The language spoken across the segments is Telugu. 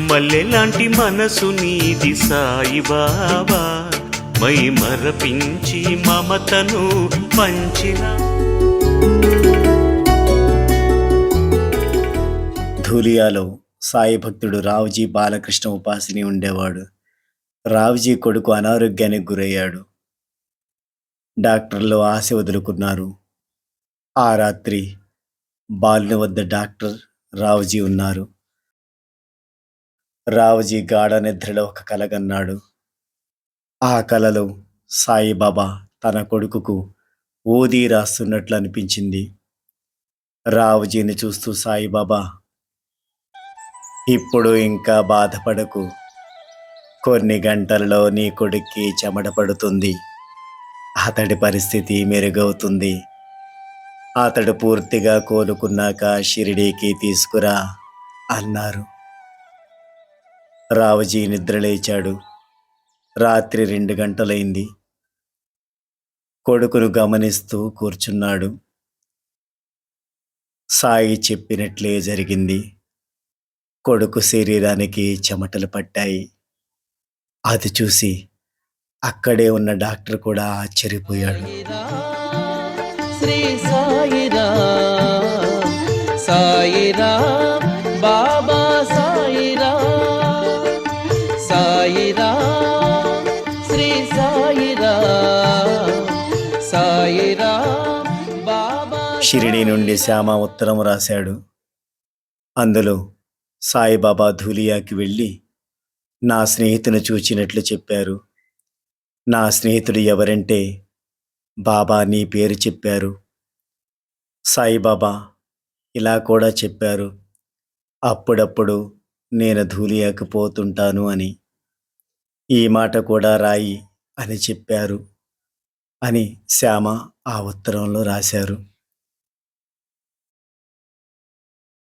మల్లెలాంటి మనసు నీది సాయిబాబా, మై మరపించి మమతను పంచిన. ధూలియాలో సాయి భక్తుడు రావుజీ బాలకృష్ణ ఉపాసిని ఉండేవాడు. రావుజీ కొడుకు అనారోగ్యానికి గురయ్యాడు. డాక్టర్లు ఆశ వదులుకున్నారు. ఆ రాత్రి బాలుని వద్ద డాక్టర్ రావుజీ ఉన్నారు. రావుజీ గాఢ నిద్రలో ఒక కల కన్నాడు. ఆ కలలో సాయిబాబా తన కొడుకుకు ఊది రాస్తున్నట్లు అనిపించింది. రావుజీని చూస్తూ సాయిబాబా, ఇప్పుడు ఇంకా బాధపడకు, కొన్ని గంటలలో నీ కొడుక్కి చెమట పడుతుంది, అతడి పరిస్థితి మెరుగవుతుంది, అతడు పూర్తిగా కోలుకున్నాక షిరిడీకి తీసుకురా అన్నారు. రావుజీ నిద్రలేచాడు. రాత్రి 2 గంటలైంది. కొడుకును గమనిస్తూ కూర్చున్నాడు. సాయి చెప్పినట్లే జరిగింది. కొడుకు శరీరానికి చెమటలు పట్టాయి. అది చూసి అక్కడే ఉన్న డాక్టర్ కూడా ఆశ్చర్యపోయాడు. శ్రీ సాయిరా సాయిరా బాబా సాయిరా సాయిరా శ్రీ సాయిరా సాయిరా బాబా. షిరిడీ నుండి శ్యామ ఉత్తరం రాశాడు. అందులో సాయిబాబా ధూలియాకి వెళ్ళి నా స్నేహితుని చూచినట్లు చెప్పారు. నా స్నేహితుడు ఎవరంటే బాబా నీ పేరు చెప్పారు. సాయిబాబా ఇలా కూడా చెప్పారు, అప్పుడప్పుడు నేను ధూలియాకు పోతుంటాను అని. ఈ మాట కూడా రాయి అని చెప్పారు అని శ్యామ ఆ ఉత్తరంలో రాశారు.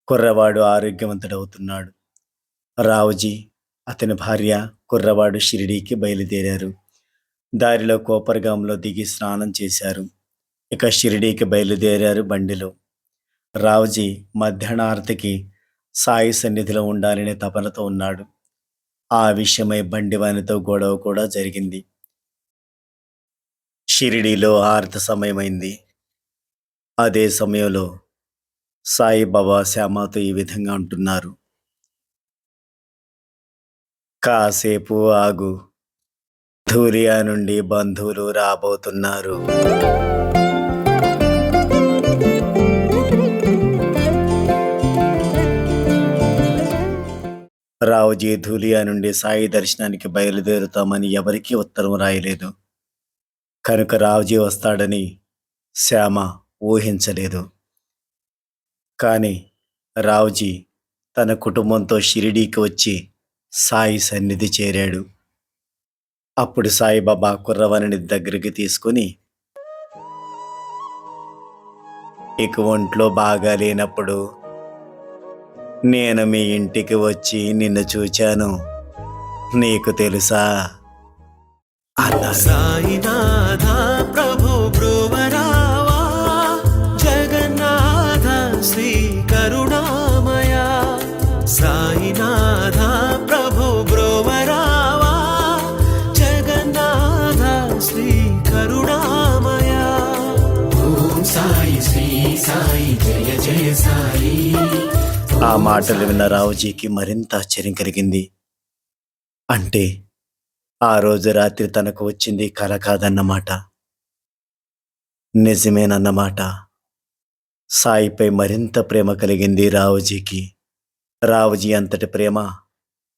కుర్రవాడు ఆరోగ్యవంతుడవుతున్నాడు. రావుజీ, అతని భార్య, కుర్రవాడు షిరిడీకి బయలుదేరారు. దారిలో కోపర్గాంలో దిగి స్నానం చేశారు. ఇక షిరిడీకి బయలుదేరారు బండిలో. రావుజీ మధ్యాహ్నారతికి సాయి సన్నిధిలో ఉండాలనే తపనతో ఉన్నాడు. ఆ విషయమై బండివానితో గొడవ కూడా జరిగింది. షిరిడీలో హారతి సమయమైంది. అదే సమయంలో సాయిబాబా శ్యామతో ఈ విధంగా అంటున్నారు, కాసేపు ఆగు, ధూలియా నుండి బంధువులు రాబోతున్నారు. రావుజీ ధూలియా నుండి సాయి దర్శనానికి బయలుదేరుతామని ఎవరికీ ఉత్తరం రాయలేదు. కనుక రావుజీ వస్తాడని శ్యామ ఊహించలేదు. కానీ రావుజీ తన కుటుంబంతో షిరిడీకి వచ్చి సాయి సన్నిధి చేరాడు. అప్పుడు సాయిబాబా కుర్రవాణిని దగ్గరికి తీసుకుని, నీకు ఒంట్లో బాగా లేనప్పుడు నేను మీ ఇంటికి వచ్చి నిన్ను చూచాను, నీకు తెలుసా అన్నారు. సాయినాథ ప్రభు బ్రువరావా, జగన్నాథ శ్రీ కరుణామయ. సాయినాథ ప్రభు బ్రువరావా, జగన్నాథ శ్రీ కరుణామయ. ఓం సాయి శ్రీ సాయి జయ జయ సాయి. ఆ మాటలు విన్న రావుజీకి మరింత ఆశ్చర్యం కలిగింది. అంటే ఆ రోజు రాత్రి తనకు వచ్చింది కల కాదన్నమాట, నిజమేనన్నమాట. సాయిపై మరింత ప్రేమ కలిగింది రావుజీకి. రావుజీ అంతటి ప్రేమ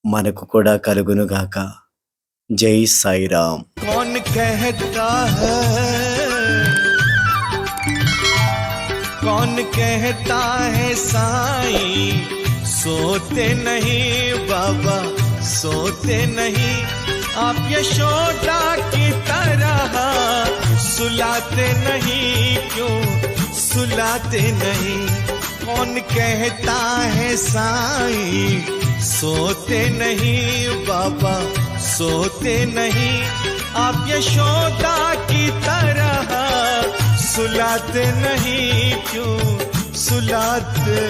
మనకు కూడా కలుగునుగాక. జై సాయిరామ్. कौन कहता है, कौन कहता है साई सोते नहीं बाबा सोते नहीं, आप यशोदा की तरह सुलाते नहीं, क्यों सुलाते नहीं. कौन कहता है साई सोते नहीं बाबा सोते नहीं, आप यशोदा की तरह सुलाते नहीं, क्यों सुलाते